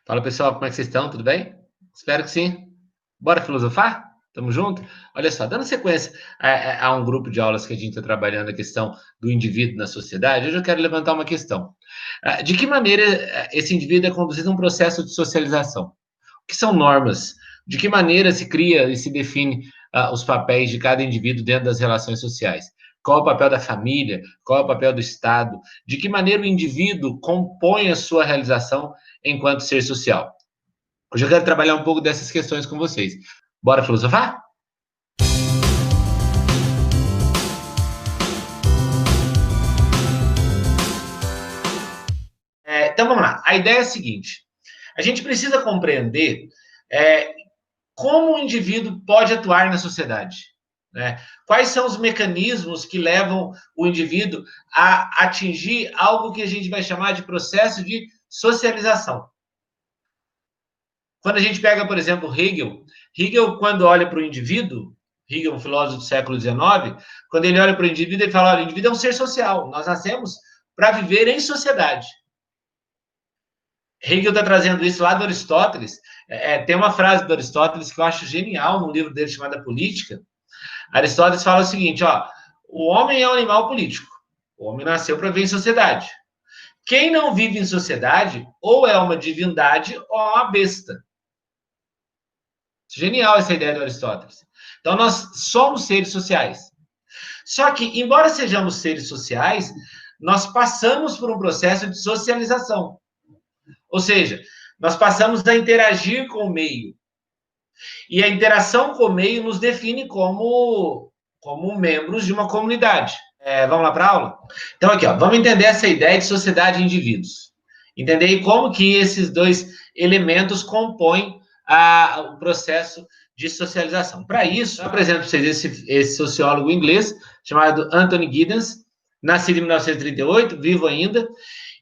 Fala pessoal, como é que vocês estão? Tudo bem? Espero que sim. Bora filosofar? Tamo junto? Olha só, dando sequência a um grupo de aulas que a gente está trabalhando a questão do indivíduo na sociedade, hoje eu quero levantar uma questão. De que maneira esse indivíduo é conduzido a um processo de socialização? O que são normas? De que maneira se cria e se define os papéis de cada indivíduo dentro das relações sociais? Qual é o papel da família? Qual é o papel do Estado? De que maneira o indivíduo compõe a sua realização enquanto ser social? Hoje eu quero trabalhar um pouco dessas questões com vocês. Bora filosofar? Então vamos lá. A ideia é a seguinte: a gente precisa compreender é, como o indivíduo pode atuar na sociedade. Né? Quais são os mecanismos que levam o indivíduo a atingir algo que a gente vai chamar de processo de socialização? Quando a gente pega, por exemplo, Hegel, quando olha para o indivíduo, Hegel, um filósofo do século XIX, quando ele olha para o indivíduo, ele fala: olha, o indivíduo é um ser social, nós nascemos para viver em sociedade. Hegel está trazendo isso lá do Aristóteles. Tem uma frase do Aristóteles que eu acho genial num livro dele chamado Política. Aristóteles fala o seguinte: ó, o homem é um animal político. O homem nasceu para viver em sociedade. Quem não vive em sociedade, ou é uma divindade ou é uma besta. Genial essa ideia do Aristóteles. Então, nós somos seres sociais. Só que, embora sejamos seres sociais, nós passamos por um processo de socialização. Ou seja, nós passamos a interagir com o meio. E a interação com o meio nos define como membros de uma comunidade. Vamos lá para a aula? Então, aqui, ó, vamos entender essa ideia de sociedade e indivíduos. Entender como que esses dois elementos compõem o processo de socialização. Para isso, eu apresento para vocês esse sociólogo inglês chamado Anthony Giddens, nascido em 1938, vivo ainda,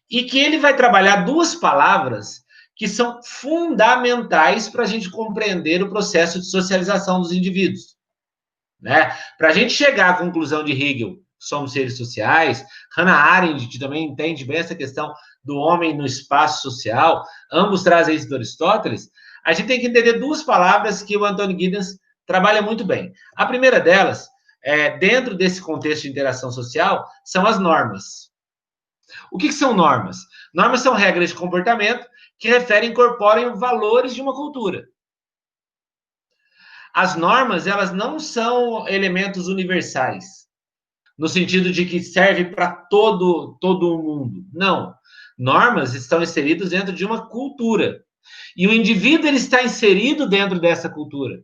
e que ele vai trabalhar duas palavras que são fundamentais para a gente compreender o processo de socialização dos indivíduos. Né? Para a gente chegar à conclusão de Hegel, somos seres sociais, Hannah Arendt, que também entende bem essa questão do homem no espaço social, ambos trazem isso do Aristóteles, a gente tem que entender duas palavras que o Anthony Giddens trabalha muito bem. A primeira delas, dentro desse contexto de interação social, são as normas. O que são normas? Normas são regras de comportamento que referem e incorporam valores de uma cultura. As normas, elas não são elementos universais, no sentido de que serve para todo o mundo. Não. Normas estão inseridas dentro de uma cultura. E o indivíduo ele está inserido dentro dessa cultura.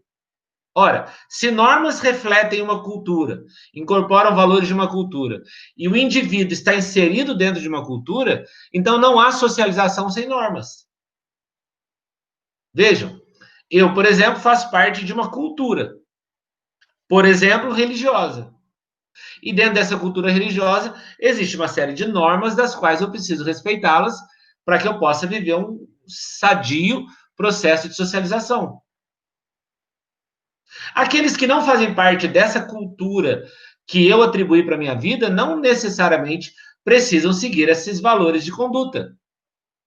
Ora, se normas refletem uma cultura, incorporam valores de uma cultura, e o indivíduo está inserido dentro de uma cultura, então não há socialização sem normas. Vejam, eu, por exemplo, faço parte de uma cultura, por exemplo, religiosa. E dentro dessa cultura religiosa, existe uma série de normas das quais eu preciso respeitá-las para que eu possa viver um sadio processo de socialização. Aqueles que não fazem parte dessa cultura que eu atribuí para a minha vida, não necessariamente precisam seguir esses valores de conduta,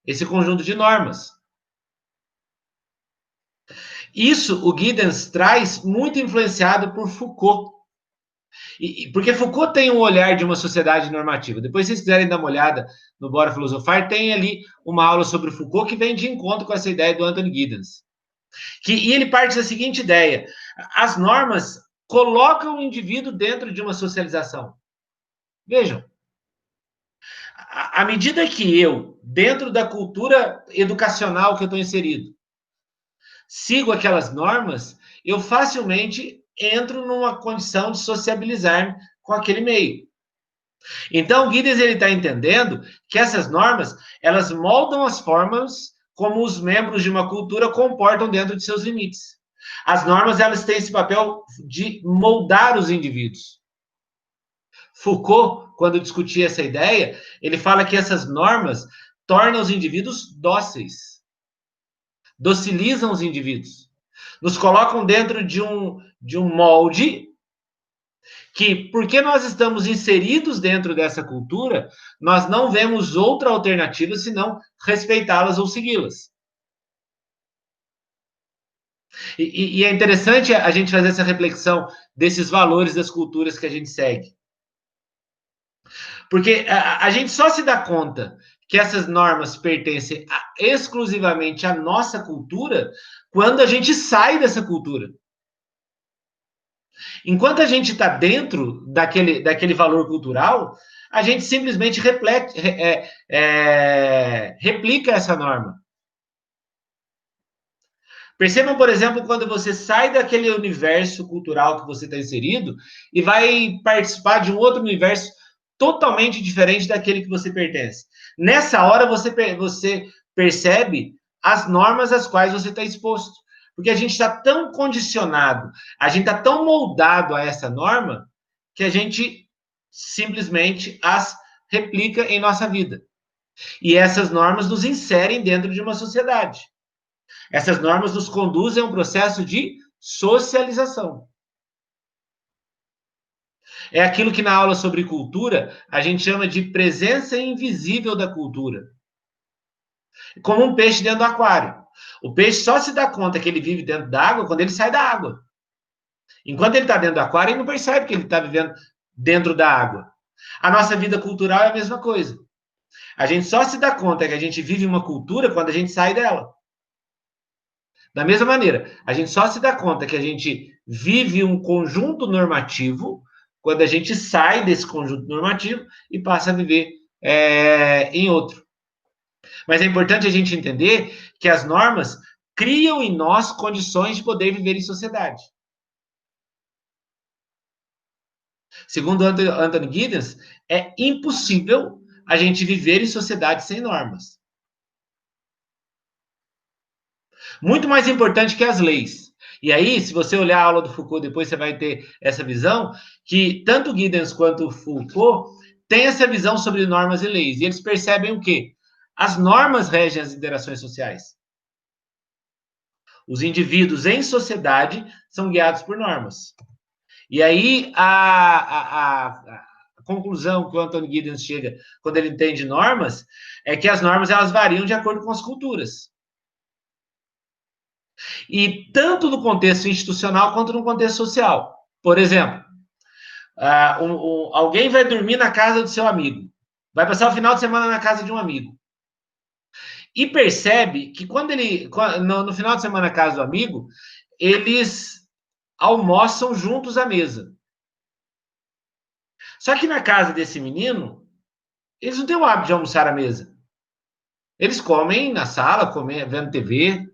esse conjunto de normas. Isso o Giddens traz muito influenciado por Foucault. Porque Foucault tem um olhar de uma sociedade normativa. Depois, se vocês quiserem dar uma olhada no Bora Filosofar, tem ali uma aula sobre Foucault que vem de encontro com essa ideia do Anthony Giddens. E ele parte da seguinte ideia: as normas colocam o indivíduo dentro de uma socialização. Vejam, à medida que eu, dentro da cultura educacional que eu estou inserido, sigo aquelas normas, eu facilmente entro numa condição de sociabilizar com aquele meio. Então, o Giddens está entendendo que essas normas, elas moldam as formas como os membros de uma cultura comportam dentro de seus limites. As normas, elas têm esse papel de moldar os indivíduos. Foucault, quando discutia essa ideia, ele fala que essas normas tornam os indivíduos dóceis, docilizam os indivíduos, nos colocam dentro de um molde que, porque nós estamos inseridos dentro dessa cultura, nós não vemos outra alternativa senão respeitá-las ou segui-las. E é interessante a gente fazer essa reflexão desses valores das culturas que a gente segue. Porque a gente só se dá conta que essas normas pertencem exclusivamente à nossa cultura quando a gente sai dessa cultura. Enquanto a gente está dentro daquele valor cultural, a gente simplesmente replica essa norma. Percebam, por exemplo, quando você sai daquele universo cultural que você está inserido e vai participar de um outro universo totalmente diferente daquele que você pertence. Nessa hora, você percebe as normas às quais você está exposto. Porque a gente está tão condicionado, a gente está tão moldado a essa norma, que a gente simplesmente as replica em nossa vida. E essas normas nos inserem dentro de uma sociedade. Essas normas nos conduzem a um processo de socialização. É aquilo que na aula sobre cultura a gente chama de presença invisível da cultura. Como um peixe dentro do aquário. O peixe só se dá conta que ele vive dentro da água quando ele sai da água. Enquanto ele está dentro do aquário, ele não percebe que ele está vivendo dentro da água. A nossa vida cultural é a mesma coisa. A gente só se dá conta que a gente vive uma cultura quando a gente sai dela. Da mesma maneira, a gente só se dá conta que a gente vive um conjunto normativo quando a gente sai desse conjunto normativo e passa a viver em outro. Mas é importante a gente entender que as normas criam em nós condições de poder viver em sociedade. Segundo Anthony Giddens, é impossível a gente viver em sociedade sem normas. Muito mais importante que as leis. E aí, se você olhar a aula do Foucault, depois você vai ter essa visão, que tanto Giddens quanto Foucault têm essa visão sobre normas e leis. E eles percebem o quê? As normas regem as interações sociais. Os indivíduos em sociedade são guiados por normas. E aí, a conclusão que o Anthony Giddens chega quando ele entende normas é que as normas elas variam de acordo com as culturas. E tanto no contexto institucional quanto no contexto social. Por exemplo, alguém vai dormir na casa do seu amigo, vai passar o final de semana na casa de um amigo. E percebe que quando ele, no final de semana na casa do amigo, eles almoçam juntos à mesa. Só que na casa desse menino, eles não têm o hábito de almoçar à mesa. Eles comem na sala, comem, vendo TV.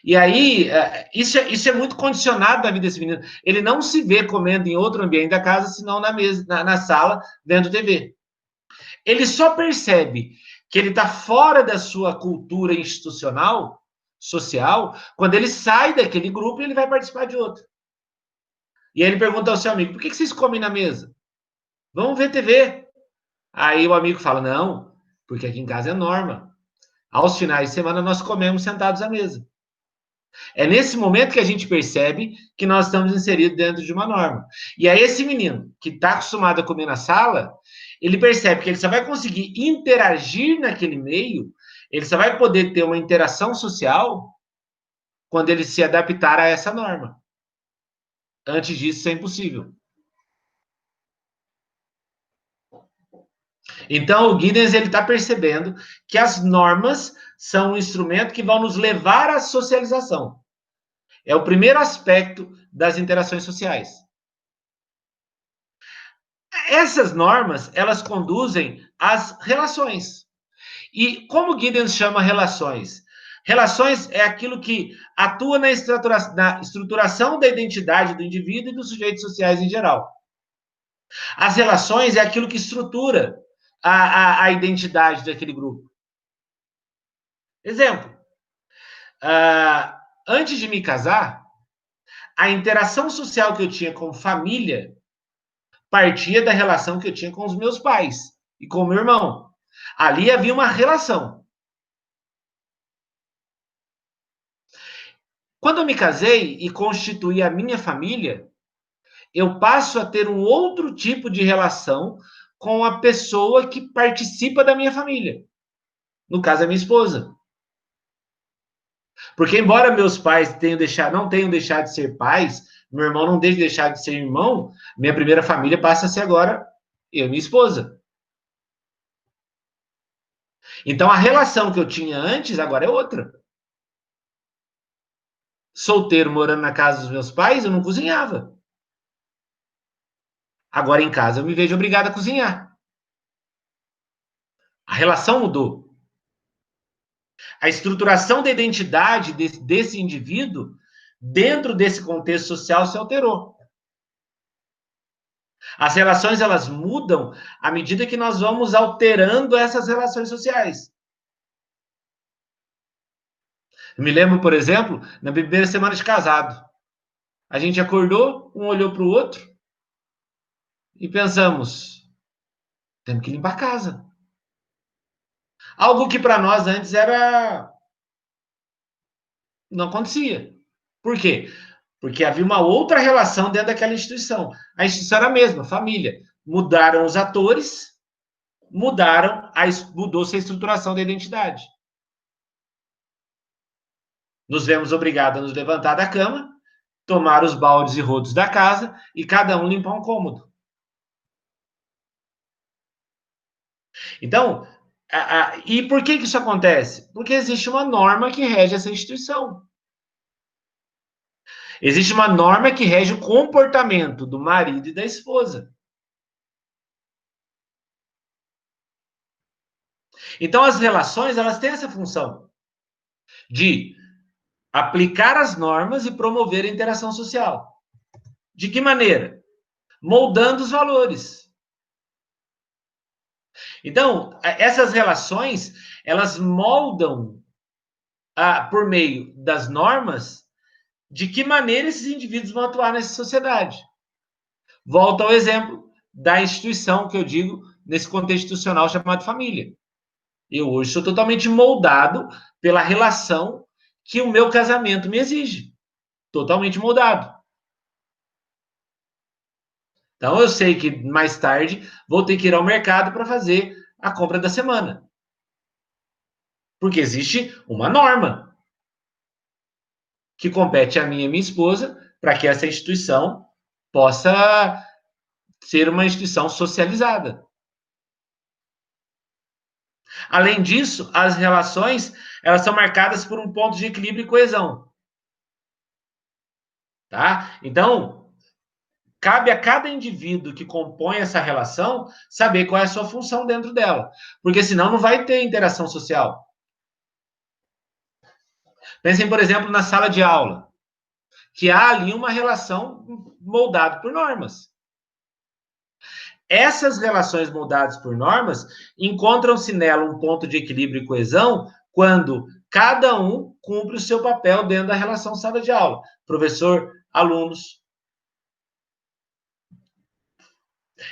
E aí, isso é muito condicionado na vida desse menino. Ele não se vê comendo em outro ambiente da casa, senão na mesa, na sala, vendo TV. Ele só percebe que ele está fora da sua cultura institucional, social, quando ele sai daquele grupo e ele vai participar de outro. E aí ele pergunta ao seu amigo, por que vocês comem na mesa? Vamos ver TV. Aí o amigo fala, não, porque aqui em casa é norma. Aos finais de semana nós comemos sentados à mesa. É nesse momento que a gente percebe que nós estamos inseridos dentro de uma norma. E aí esse menino que está acostumado a comer na sala, ele percebe que ele só vai conseguir interagir naquele meio, ele só vai poder ter uma interação social quando ele se adaptar a essa norma. Antes disso, isso é impossível. Então, o Giddens está percebendo que as normas são um instrumento que vão nos levar à socialização. É o primeiro aspecto das interações sociais. Essas normas, elas conduzem às relações. E como Giddens chama relações? Relações é aquilo que atua na estruturação da identidade do indivíduo e dos sujeitos sociais em geral. As relações é aquilo que estrutura a identidade daquele grupo. Exemplo. Antes de me casar, a interação social que eu tinha com família partia da relação que eu tinha com os meus pais e com o meu irmão. Ali havia uma relação. Quando eu me casei e constituí a minha família, eu passo a ter um outro tipo de relação com a pessoa que participa da minha família. No caso, a minha esposa. Porque embora meus pais não tenham deixado de ser pais, meu irmão não deixe de deixar de ser irmão, minha primeira família passa a ser agora eu e minha esposa. Então a relação que eu tinha antes agora é outra. Solteiro, morando na casa dos meus pais, eu não cozinhava. Agora em casa eu me vejo obrigado a cozinhar. A relação mudou. A estruturação da identidade desse indivíduo, dentro desse contexto social, se alterou. As relações, elas mudam à medida que nós vamos alterando essas relações sociais. Eu me lembro, por exemplo, na primeira semana de casado. A gente acordou, um olhou para o outro e pensamos: temos que limpar a casa. Algo que para nós antes era. Não acontecia. Por quê? Porque havia uma outra relação dentro daquela instituição. A instituição era a mesma, família. Mudaram os atores, mudou-se a estruturação da identidade. Nos vemos obrigados a nos levantar da cama, tomar os baldes e rodos da casa e cada um limpar um cômodo. Então, e por que isso acontece? Porque existe uma norma que rege essa instituição. Existe uma norma que rege o comportamento do marido e da esposa. Então, as relações, elas têm essa função de aplicar as normas e promover a interação social. De que maneira? Moldando os valores. Então, essas relações, elas moldam, por meio das normas, de que maneira esses indivíduos vão atuar nessa sociedade. Volto ao exemplo da instituição que eu digo, nesse contexto institucional chamado família. Eu hoje sou totalmente moldado pela relação que o meu casamento me exige. Totalmente moldado. Então eu sei que mais tarde vou ter que ir ao mercado para fazer a compra da semana. Porque existe uma norma que compete a mim e a minha esposa para que essa instituição possa ser uma instituição socializada. Além disso, as relações, elas são marcadas por um ponto de equilíbrio e coesão. Tá? Então, cabe a cada indivíduo que compõe essa relação saber qual é a sua função dentro dela. Porque senão não vai ter interação social. Pensem, por exemplo, na sala de aula, que há ali uma relação moldada por normas. Essas relações moldadas por normas encontram-se nela um ponto de equilíbrio e coesão quando cada um cumpre o seu papel dentro da relação sala de aula. Professor, alunos.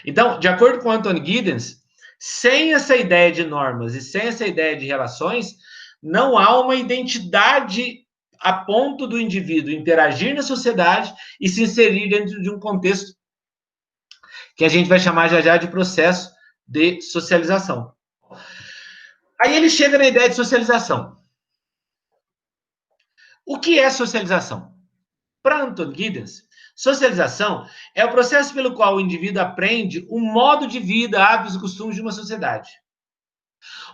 Então, de acordo com Anthony Giddens, sem essa ideia de normas e sem essa ideia de relações, não há uma identidade a ponto do indivíduo interagir na sociedade e se inserir dentro de um contexto que a gente vai chamar já já de processo de socialização. Aí ele chega na ideia de socialização. O que é socialização? Para Anthony Giddens, socialização é o processo pelo qual o indivíduo aprende o modo de vida, hábitos e costumes de uma sociedade.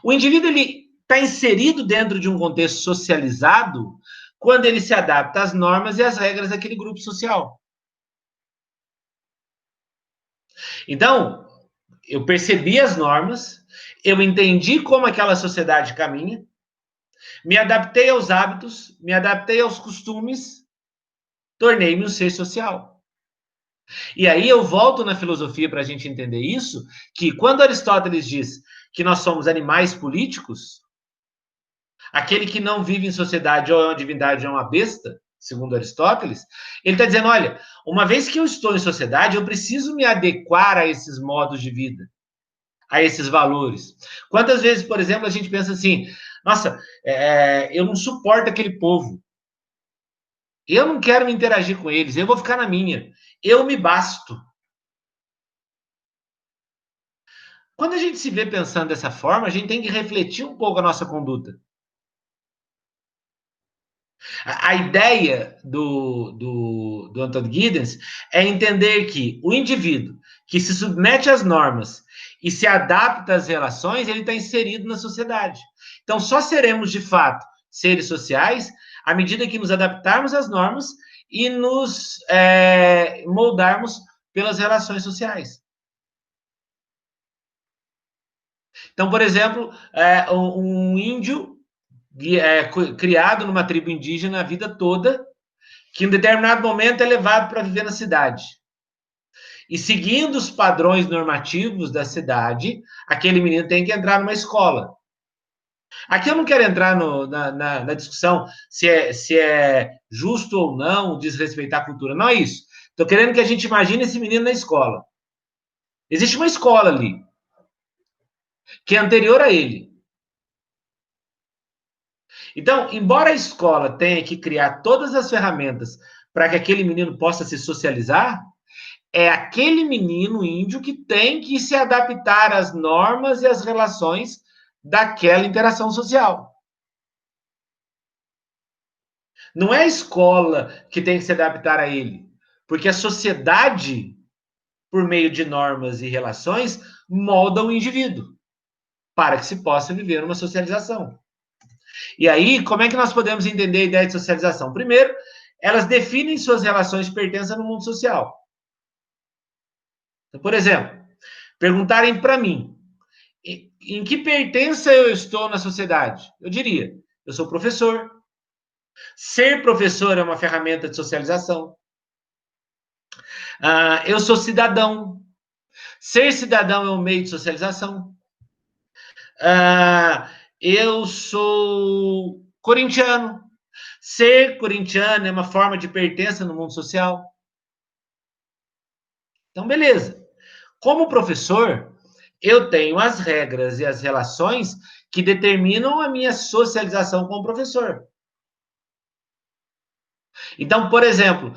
O indivíduo ele está inserido dentro de um contexto socializado quando ele se adapta às normas e às regras daquele grupo social. Então, eu percebi as normas, eu entendi como aquela sociedade caminha, me adaptei aos hábitos, me adaptei aos costumes, tornei-me um ser social. E aí eu volto na filosofia para a gente entender isso, que quando Aristóteles diz que nós somos animais políticos, aquele que não vive em sociedade ou é uma divindade ou é uma besta, segundo Aristóteles, ele está dizendo, olha, uma vez que eu estou em sociedade, eu preciso me adequar a esses modos de vida, a esses valores. Quantas vezes, por exemplo, a gente pensa assim, nossa, eu não suporto aquele povo, eu não quero me interagir com eles, eu vou ficar na minha, eu me basto. Quando a gente se vê pensando dessa forma, a gente tem que refletir um pouco a nossa conduta. A ideia do Anton Giddens é entender que o indivíduo que se submete às normas e se adapta às relações, ele está inserido na sociedade. Então, só seremos, de fato, seres sociais à medida que nos adaptarmos às normas e nos moldarmos pelas relações sociais. Então, por exemplo, um índio criado numa tribo indígena a vida toda, que em determinado momento é levado para viver na cidade. E seguindo os padrões normativos da cidade, aquele menino tem que entrar numa escola. Aqui eu não quero entrar na discussão se é justo ou não desrespeitar a cultura. Não é isso. Estou querendo que a gente imagine esse menino na escola. Existe uma escola ali, que é anterior a ele. Então, embora a escola tenha que criar todas as ferramentas para que aquele menino possa se socializar, é aquele menino índio que tem que se adaptar às normas e às relações daquela interação social. Não é a escola que tem que se adaptar a ele, porque a sociedade, por meio de normas e relações, molda o indivíduo para que se possa viver uma socialização. E aí, como é que nós podemos entender a ideia de socialização? Primeiro, elas definem suas relações de pertença no mundo social. Então, por exemplo, perguntarem para mim, em que pertença eu estou na sociedade? Eu diria, eu sou professor. Ser professor é uma ferramenta de socialização. Eu sou cidadão. Ser cidadão é um meio de socialização. Eu sou corintiano. Ser corintiano é uma forma de pertença no mundo social. Então, beleza. Como professor, eu tenho as regras e as relações que determinam a minha socialização com o professor. Então, por exemplo,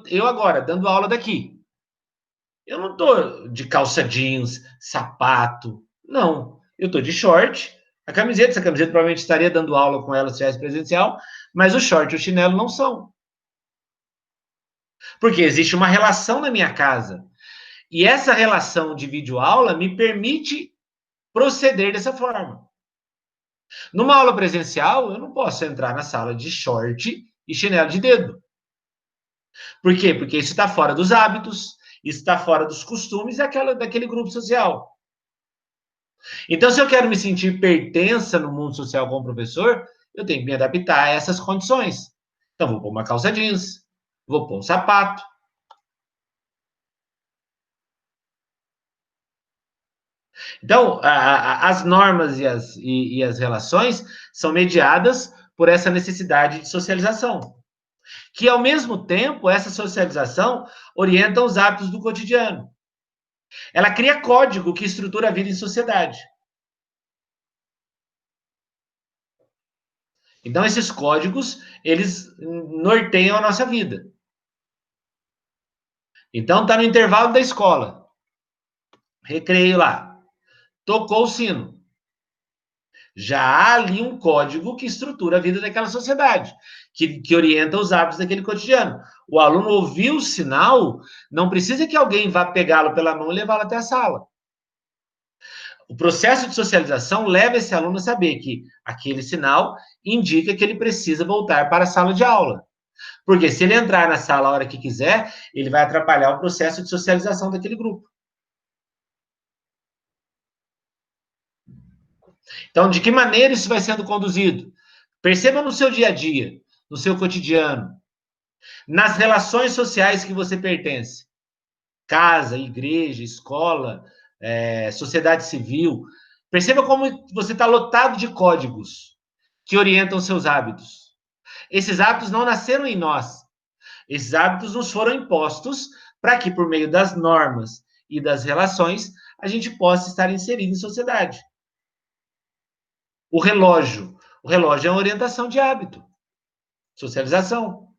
eu agora, dando aula daqui, eu não estou de calça jeans, sapato, não. Eu estou de short, essa camiseta provavelmente estaria dando aula com ela se tivesse presencial, mas o short e o chinelo não são. Porque existe uma relação na minha casa. E essa relação de videoaula me permite proceder dessa forma. Numa aula presencial, eu não posso entrar na sala de short e chinelo de dedo. Por quê? Porque isso está fora dos hábitos, isso está fora dos costumes daquele grupo social. Então, se eu quero me sentir pertença no mundo social como professor, eu tenho que me adaptar a essas condições. Então, vou pôr uma calça jeans, vou pôr um sapato. Então, as normas e as relações são mediadas por essa necessidade de socialização. Que, ao mesmo tempo, essa socialização orienta os hábitos do cotidiano. Ela cria código que estrutura a vida em sociedade. Então, esses códigos, eles norteiam a nossa vida. Então, está no intervalo da escola. Recreio lá. Tocou o sino. Já há ali um código que estrutura a vida daquela sociedade, que orienta os hábitos daquele cotidiano. O aluno ouviu o sinal, não precisa que alguém vá pegá-lo pela mão e levá-lo até a sala. O processo de socialização leva esse aluno a saber que aquele sinal indica que ele precisa voltar para a sala de aula. Porque se ele entrar na sala a hora que quiser, ele vai atrapalhar o processo de socialização daquele grupo. Então, de que maneira isso vai sendo conduzido? Perceba no seu dia a dia, no seu cotidiano, nas relações sociais que você pertence. Casa, igreja, escola, sociedade civil. Perceba como você está lotado de códigos que orientam seus hábitos. Esses hábitos não nasceram em nós. Esses hábitos nos foram impostos para que, por meio das normas e das relações, a gente possa estar inserido em sociedade. O relógio. O relógio é uma orientação de hábito. Socialização.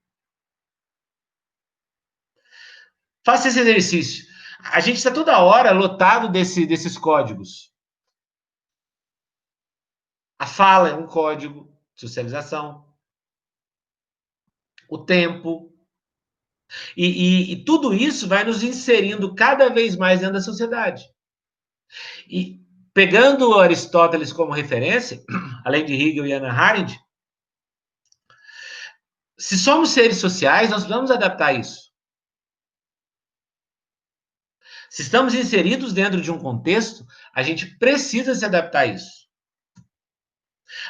Faça esse exercício. A gente está toda hora lotado desses códigos. A fala é um código de socialização. o tempo, e tudo isso vai nos inserindo cada vez mais dentro da sociedade. E pegando Aristóteles como referência, além de Hegel e Hannah Arendt, se somos seres sociais, nós vamos adaptar isso. Se estamos inseridos dentro de um contexto, a gente precisa se adaptar a isso.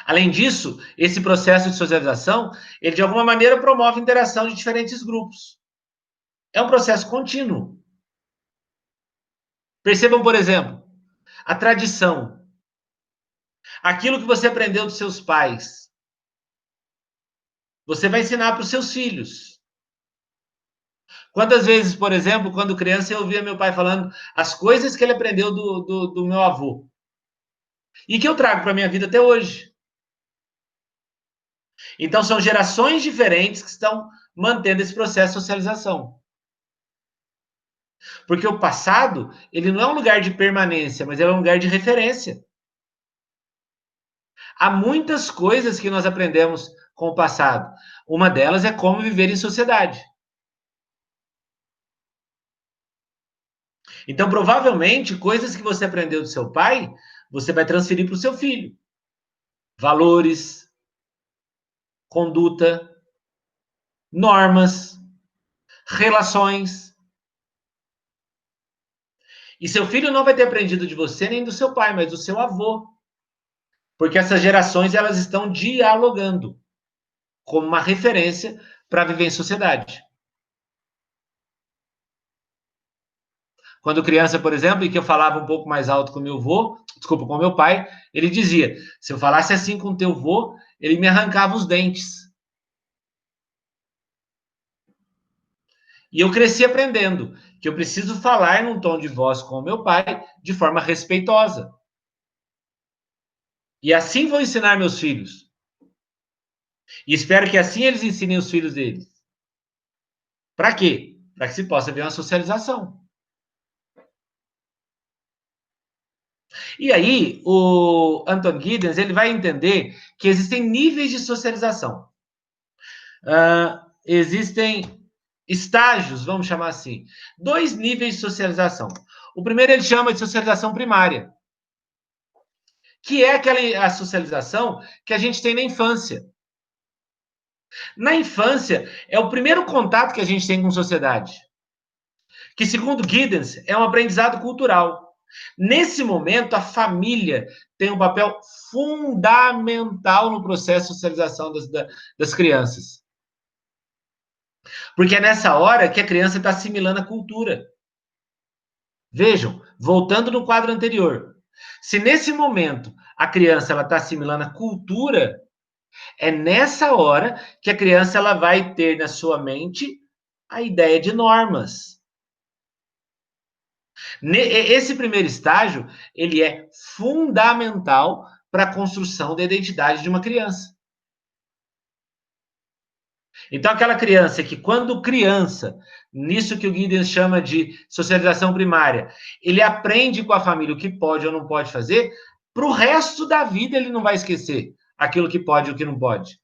Além disso, esse processo de socialização, ele de alguma maneira promove a interação de diferentes grupos. É um processo contínuo. Percebam, por exemplo, a tradição. Aquilo que você aprendeu dos seus pais, você vai ensinar para os seus filhos. Quantas vezes, por exemplo, quando criança, eu ouvia meu pai falando as coisas que ele aprendeu do meu avô. E que eu trago para a minha vida até hoje. Então, são gerações diferentes que estão mantendo esse processo de socialização. Porque o passado, ele não é um lugar de permanência, mas ele é um lugar de referência. Há muitas coisas que nós aprendemos com o passado. Uma delas é como viver em sociedade. Então, provavelmente, coisas que você aprendeu do seu pai, você vai transferir para o seu filho. Valores, conduta, normas, relações. E seu filho não vai ter aprendido de você nem do seu pai, mas do seu avô. Porque essas gerações elas estão dialogando como uma referência para viver em sociedade. Quando criança, por exemplo, e que eu falava um pouco mais alto com meu avô, desculpa, com meu pai, ele dizia: se eu falasse assim com teu avô, ele me arrancava os dentes. E eu cresci aprendendo que eu preciso falar num tom de voz com o meu pai de forma respeitosa. E assim vou ensinar meus filhos. E espero que assim eles ensinem os filhos deles. Para quê? Para que se possa ver uma socialização. E aí, o Anton Giddens ele vai entender que existem níveis de socialização. Existem estágios, vamos chamar assim. 2 níveis de socialização. O primeiro ele chama de socialização primária, que é aquela a socialização que a gente tem na infância. Na infância, é o primeiro contato que a gente tem com sociedade, que, segundo Giddens, é um aprendizado cultural. Nesse momento, a família tem um papel fundamental no processo de socialização das crianças. Porque é nessa hora que a criança está assimilando a cultura. Vejam, voltando no quadro anterior, se nesse momento a criança está assimilando a cultura, é nessa hora que a criança ela vai ter na sua mente a ideia de normas. Esse primeiro estágio, ele é fundamental para a construção da identidade de uma criança. Então, aquela criança que, quando criança, nisso que o Giddens chama de socialização primária, ele aprende com a família o que pode ou não pode fazer, para o resto da vida ele não vai esquecer aquilo que pode e o que não pode.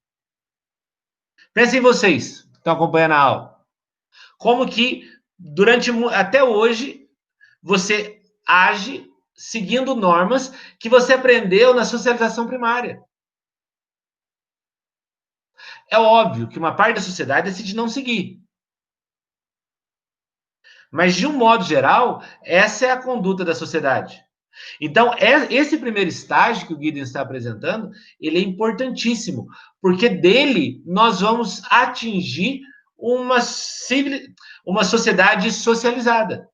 Pensem vocês, que estão acompanhando a aula. Como que, até hoje, você age seguindo normas que você aprendeu na socialização primária. É óbvio que uma parte da sociedade decide não seguir. Mas, de um modo geral, essa é a conduta da sociedade. Então, esse primeiro estágio que o Giddens está apresentando, ele é importantíssimo, porque dele nós vamos atingir uma sociedade socializada.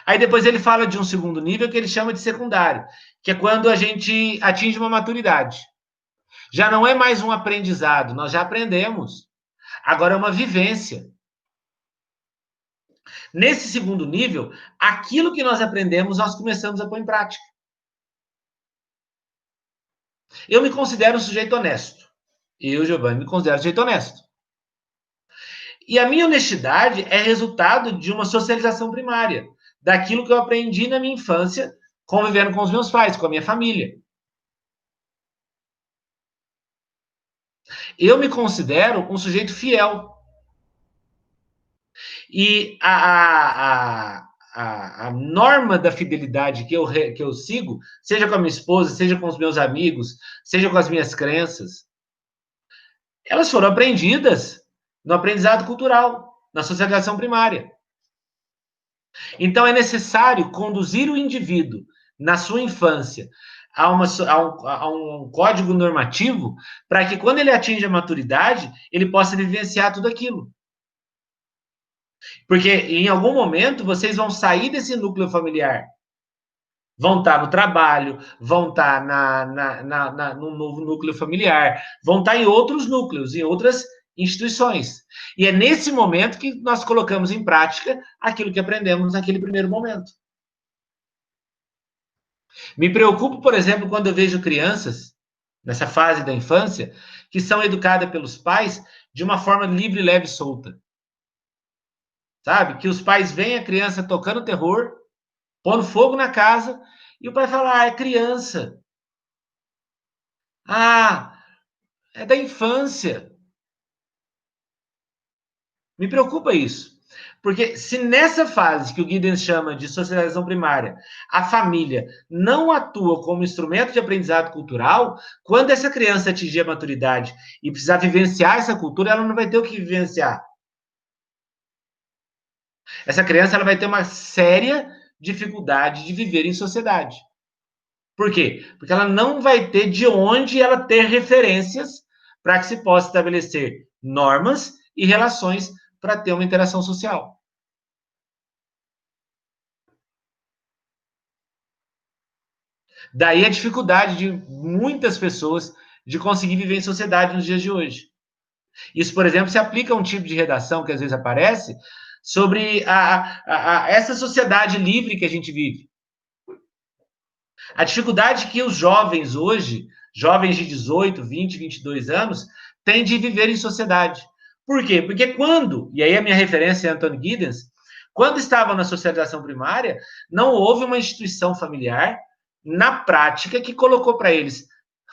Aí depois ele fala de um segundo nível que ele chama de secundário, que é quando a gente atinge uma maturidade. Já não é mais um aprendizado, nós já aprendemos. Agora é uma vivência. Nesse segundo nível, aquilo que nós aprendemos, nós começamos a pôr em prática. Eu me considero um sujeito honesto. Eu, Giovanni, me considero um sujeito honesto. E a minha honestidade é resultado de uma socialização primária, daquilo que eu aprendi na minha infância, convivendo com os meus pais, com a minha família. Eu me considero um sujeito fiel. E a norma da fidelidade que eu sigo, seja com a minha esposa, seja com os meus amigos, seja com as minhas crenças, elas foram aprendidas no aprendizado cultural, na socialização primária. Então, é necessário conduzir o indivíduo, na sua infância, a um código normativo, para que, quando ele atinja a maturidade, ele possa vivenciar tudo aquilo. Porque, em algum momento, vocês vão sair desse núcleo familiar. Vão estar no trabalho, vão estar no novo núcleo familiar, vão estar em outros núcleos, em outras instituições. E é nesse momento que nós colocamos em prática aquilo que aprendemos naquele primeiro momento. Me preocupo, por exemplo, quando eu vejo crianças, nessa fase da infância, que são educadas pelos pais de uma forma livre, leve e solta. Sabe? Que os pais veem a criança tocando terror, pondo fogo na casa, e o pai fala: ah, é criança. Ah, é da infância. Me preocupa isso. Porque se nessa fase que o Giddens chama de socialização primária, a família não atua como instrumento de aprendizado cultural, quando essa criança atingir a maturidade e precisar vivenciar essa cultura, ela não vai ter o que vivenciar. Essa criança ela vai ter uma séria dificuldade de viver em sociedade. Por quê? Porque ela não vai ter de onde ela ter referências para que se possa estabelecer normas e relações para ter uma interação social. Daí a dificuldade de muitas pessoas de conseguir viver em sociedade nos dias de hoje. Isso, por exemplo, se aplica a um tipo de redação que às vezes aparece sobre essa sociedade livre que a gente vive. A dificuldade que os jovens hoje, jovens de 18, 20, 22 anos, têm de viver em sociedade. Por quê? Porque quando, e aí a minha referência é Anthony Giddens, quando estavam na socialização primária, não houve uma instituição familiar, na prática, que colocou para eles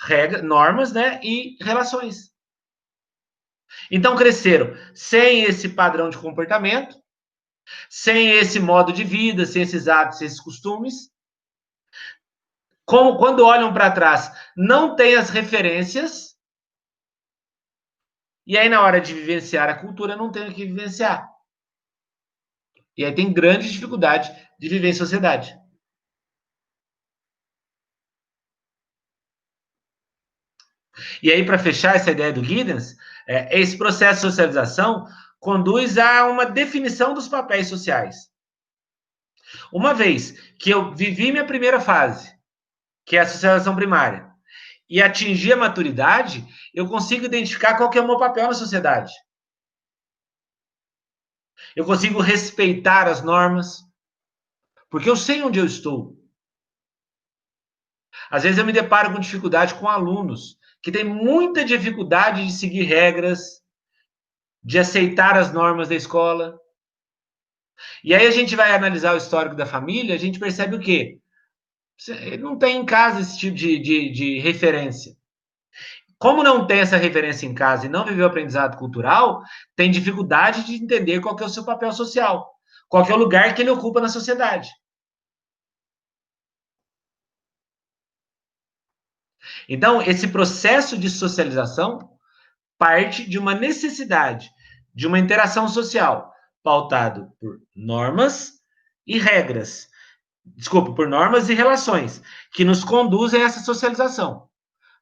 regras, normas, né, e relações. Então cresceram sem esse padrão de comportamento, sem esse modo de vida, sem esses hábitos, sem esses costumes. Como, quando olham para trás, não tem as referências, e aí na hora de vivenciar a cultura, não tem o que vivenciar. E aí tem grande dificuldade de viver em sociedade. E aí, para fechar essa ideia do Giddens, esse processo de socialização conduz a uma definição dos papéis sociais. Uma vez que eu vivi minha primeira fase, que é a socialização primária, e atingir a maturidade, eu consigo identificar qual que é o meu papel na sociedade. Eu consigo respeitar as normas, porque eu sei onde eu estou. Às vezes eu me deparo com dificuldade com alunos que têm muita dificuldade de seguir regras, de aceitar as normas da escola. E aí a gente vai analisar o histórico da família, a gente percebe o quê? Ele não tem em casa esse tipo de referência. Como não tem essa referência em casa e não viveu aprendizado cultural, tem dificuldade de entender qual que é o seu papel social, qual que é o lugar que ele ocupa na sociedade. Então, esse processo de socialização parte de uma necessidade de uma interação social pautado por normas e regras, desculpa, por normas e relações que nos conduzem a essa socialização,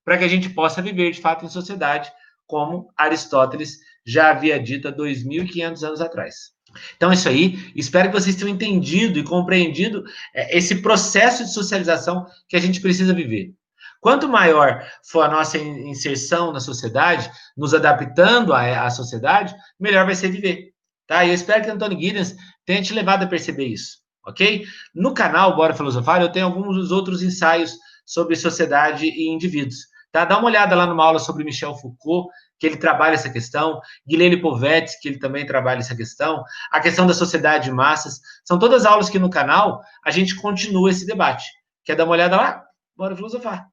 para que a gente possa viver de fato em sociedade, como Aristóteles já havia dito há 2.500 anos atrás. Então, é isso aí. Espero que vocês tenham entendido e compreendido esse processo de socialização que a gente precisa viver. Quanto maior for a nossa inserção na sociedade, nos adaptando à sociedade, melhor vai ser viver. Tá? E eu espero que Anthony Giddens tenha te levado a perceber isso, ok? No canal Bora Filosofar, eu tenho alguns outros ensaios sobre sociedade e indivíduos. Tá? Dá uma olhada lá numa aula sobre Michel Foucault, que ele trabalha essa questão, Guilherme Povetes, que ele também trabalha essa questão, a questão da sociedade de massas. São todas aulas que no canal a gente continua esse debate. Quer dar uma olhada lá? Bora filosofar.